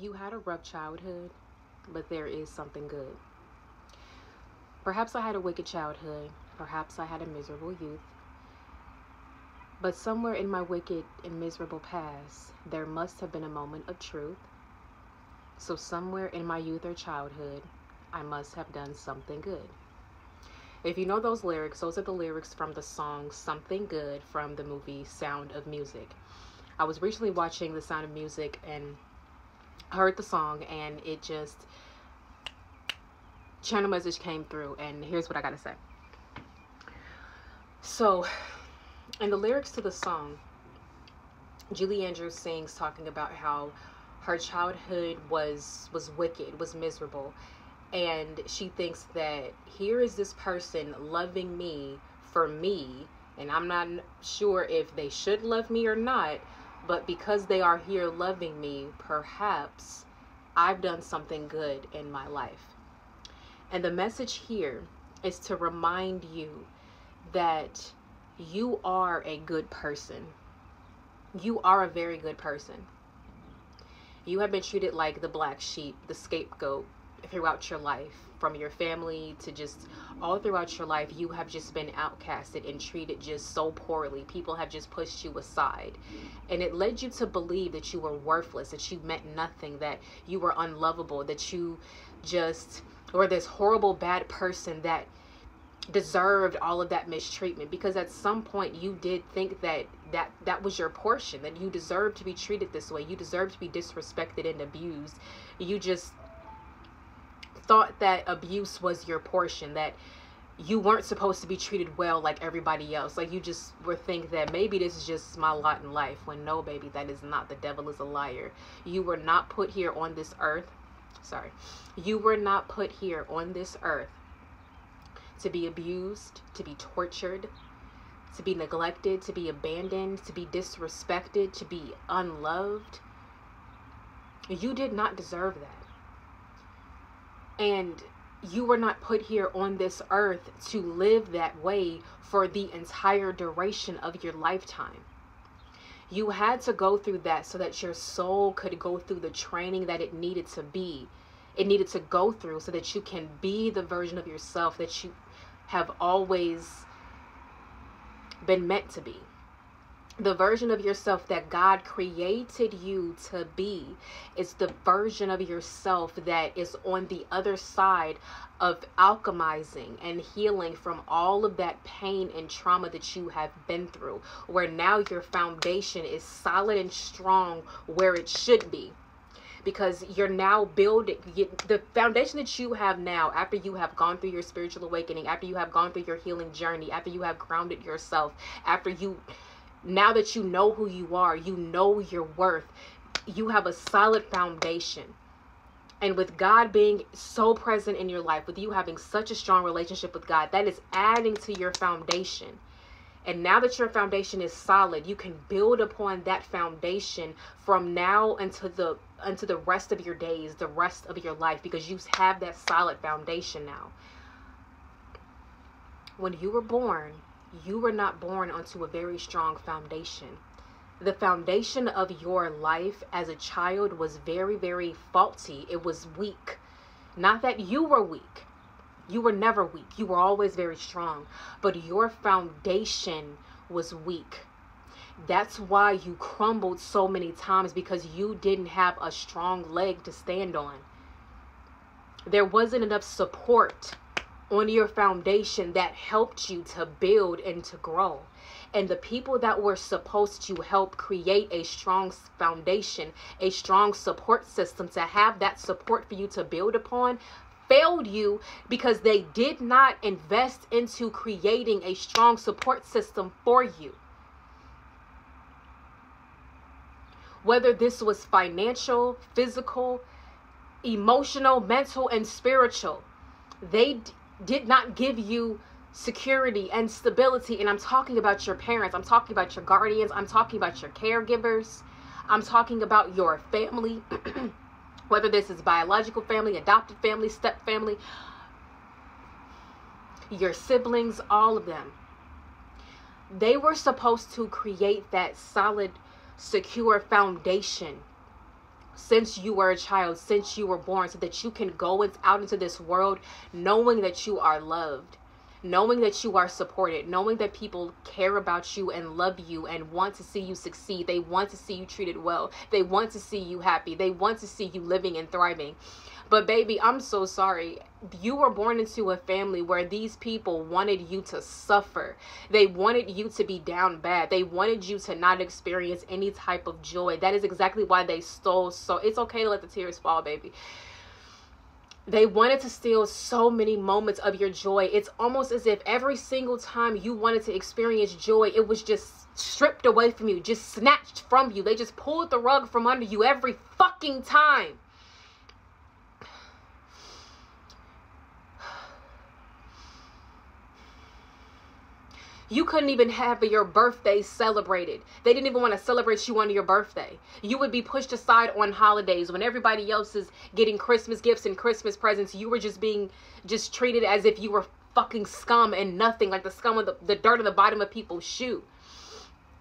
You had a rough childhood, but there is something good. Perhaps I had a wicked childhood. Perhaps I had a miserable youth. But somewhere in my wicked and miserable past, there must have been a moment of truth. So, somewhere in my youth or childhood, I must have done something good. If you know those lyrics, those are the lyrics from the song Something Good from the movie Sound of Music. I was recently watching The Sound of Music and heard the song, and it just channel message came through, and here's what I gotta say. So, in the lyrics to the song, Julie Andrews sings talking about how her childhood was wicked, was miserable, and she thinks that here is this person loving me for me, and I'm not sure if they should love me or not, but because they are here loving me, perhaps I've done something good in my life. And the message here is to remind you that you are a good person. You are a very good person. You have been treated like the black sheep, the scapegoat throughout your life. From your family to just all throughout your life, you have just been outcasted and treated just so poorly. People have just pushed you aside. And it led you to believe that you were worthless, that you meant nothing, that you were unlovable, that you just were this horrible, bad person that deserved all of that mistreatment, because at some point you did think that was your portion, that you deserved to be treated this way, you deserved to be disrespected and abused. You just thought that abuse was your portion, that you weren't supposed to be treated well like everybody else. Like, you just were thinking that maybe this is just my lot in life, when no, baby, that is not. The devil is a liar. You were not put here on this earth. You were not put here on this earth to be abused, to be tortured, to be neglected, to be abandoned, to be disrespected, to be unloved. You did not deserve that. And you were not put here on this earth to live that way for the entire duration of your lifetime. You had to go through that so that your soul could go through the training that it needed to be. It needed to go through so that you can be the version of yourself that you have always been meant to be. The version of yourself that God created you to be is the version of yourself that is on the other side of alchemizing and healing from all of that pain and trauma that you have been through, where now your foundation is solid and strong where it should be. Because you're now building the foundation that you have now, after you have gone through your spiritual awakening, after you have gone through your healing journey, after you have grounded yourself, now that you know who you are, you know your worth, you have a solid foundation. And with God being so present in your life, with you having such a strong relationship with God, that is adding to your foundation. And now that your foundation is solid, you can build upon that foundation from now until the rest of your days, the rest of your life, because you have that solid foundation now. When you were born, you were not born onto a very strong foundation. The foundation of your life as a child was very, very faulty. It was weak. Not that you were weak. You were never weak. You were always very strong. But your foundation was weak. That's why you crumbled so many times, because you didn't have a strong leg to stand on. There wasn't enough support on your foundation that helped you to build and to grow. And the people that were supposed to help create a strong foundation, a strong support system to have that support for you to build upon, failed you because they did not invest into creating a strong support system for you. Whether this was financial, physical, emotional, mental, and spiritual, they did not give you security and stability. And I'm talking about your parents. I'm talking about your guardians. I'm talking about your caregivers. I'm talking about your family. Whether this is biological family, adopted family, step family, your siblings, all of them. They were supposed to create that solid, secure foundation since you were a child, since you were born, so that you can go out into this world knowing that you are loved, knowing that you are supported, knowing that people care about you and love you and want to see you succeed. They want to see you treated well. They want to see you happy. They want to see you living and thriving. But baby, I'm so sorry. You were born into a family where these people wanted you to suffer. They wanted you to be down bad. They wanted you to not experience any type of joy. That is exactly why they stole. So it's okay to let the tears fall, baby. They wanted to steal so many moments of your joy. It's almost as if every single time you wanted to experience joy, it was just stripped away from you, just snatched from you. They just pulled the rug from under you every fucking time. You couldn't even have your birthday celebrated. They didn't even want to celebrate you on your birthday. You would be pushed aside on holidays when everybody else is getting Christmas gifts and Christmas presents. You were just being treated as if you were fucking scum and nothing, like the scum of the dirt on the bottom of people's shoe.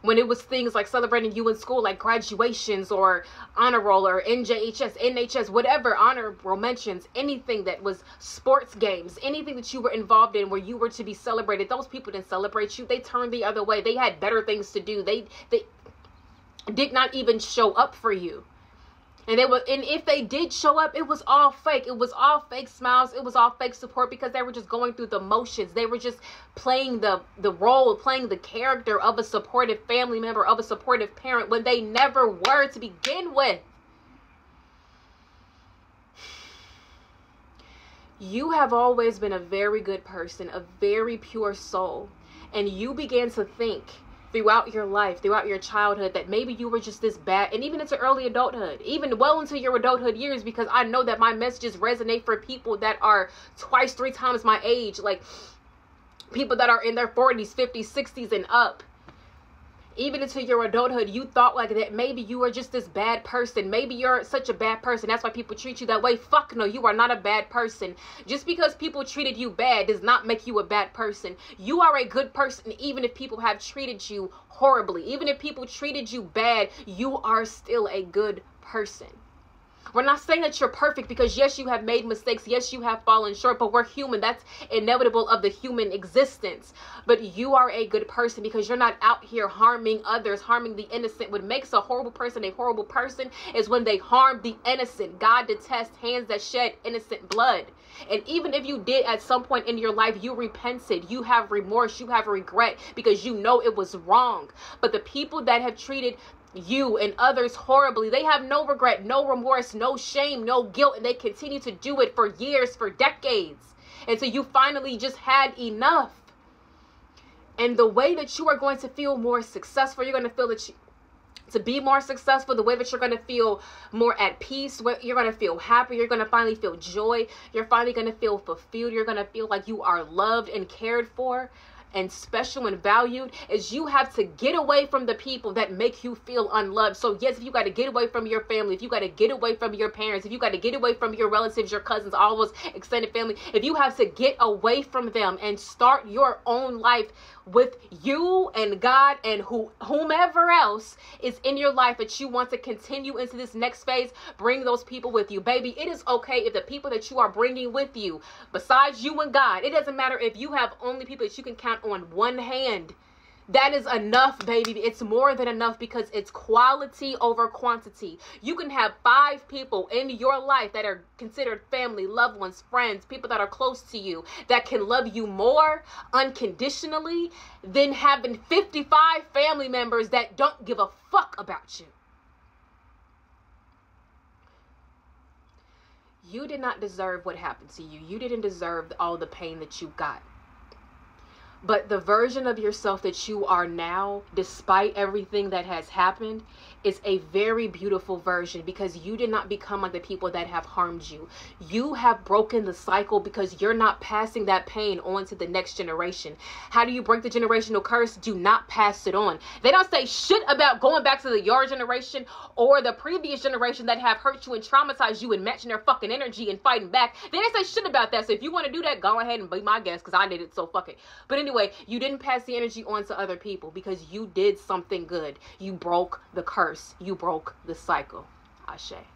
When it was things like celebrating you in school, like graduations or honor roll or NJHS, NHS, whatever, honorable mentions, anything that was sports games, anything that you were involved in where you were to be celebrated, those people didn't celebrate you. They turned the other way. They had better things to do. They did not even show up for you. And if they did show up, it was all fake. It was all fake smiles. It was all fake support because they were just going through the motions. They were just playing the role, playing the character of a supportive family member, of a supportive parent, when they never were to begin with. You have always been a very good person, a very pure soul. And you began to think throughout your life, throughout your childhood, that maybe you were just this bad, and even into early adulthood, even well into your adulthood years, because I know that my messages resonate for people that are twice, 3 times my age, like people that are in their 40s, 50s, 60s and up. Even into your adulthood, you thought like that maybe you are just this bad person. Maybe you're such a bad person. That's why people treat you that way. Fuck no, you are not a bad person. Just because people treated you bad does not make you a bad person. You are a good person even if people have treated you horribly. Even if people treated you bad, you are still a good person. We're not saying that you're perfect, because yes, you have made mistakes. Yes, you have fallen short, but we're human. That's inevitable of the human existence. But you are a good person because you're not out here harming others, harming the innocent. What makes a horrible person is when they harm the innocent. God detests hands that shed innocent blood. And even if you did at some point in your life, you repented, you have remorse, you have regret because you know it was wrong. But the people that have treated you and others horribly, they have no regret, no remorse, no shame, no guilt, and they continue to do it for years, for decades, until you finally just had enough. And the way that you are going to feel more successful, you're going to feel that to be more successful, the way that you're going to feel more at peace, you're going to feel happy, you're going to finally feel joy, you're finally going to feel fulfilled, you're going to feel like you are loved and cared for and special and valued, is you have to get away from the people that make you feel unloved. So yes, if you got to get away from your family, if you got to get away from your parents, if you got to get away from your relatives, your cousins, all those extended family, if you have to get away from them and start your own life with you and God and whomever else is in your life that you want to continue into this next phase, bring those people with you. Baby, it is okay if the people that you are bringing with you, besides you and God, it doesn't matter if you have only people that you can count on one hand. That is enough, baby. It's more than enough, because it's quality over quantity. You can have 5 people in your life that are considered family, loved ones, friends, people that are close to you, that can love you more unconditionally than having 55 family members that don't give a fuck about you. You did not deserve what happened to you. You didn't deserve all the pain that you got. But the version of yourself that you are now, despite everything that has happened, is a very beautiful version, because you did not become like the people that have harmed you. You have broken the cycle because you're not passing that pain on to the next generation. How do you break the generational curse? Do not pass it on. They don't say shit about going back to your generation or the previous generation that have hurt you and traumatized you and matching their fucking energy and fighting back. They didn't say shit about that. So if you want to do that, go ahead and be my guest, because I did it, so fuck it. But anyway, you didn't pass the energy on to other people because you did something good. You broke the curse. You broke the cycle. Ashe.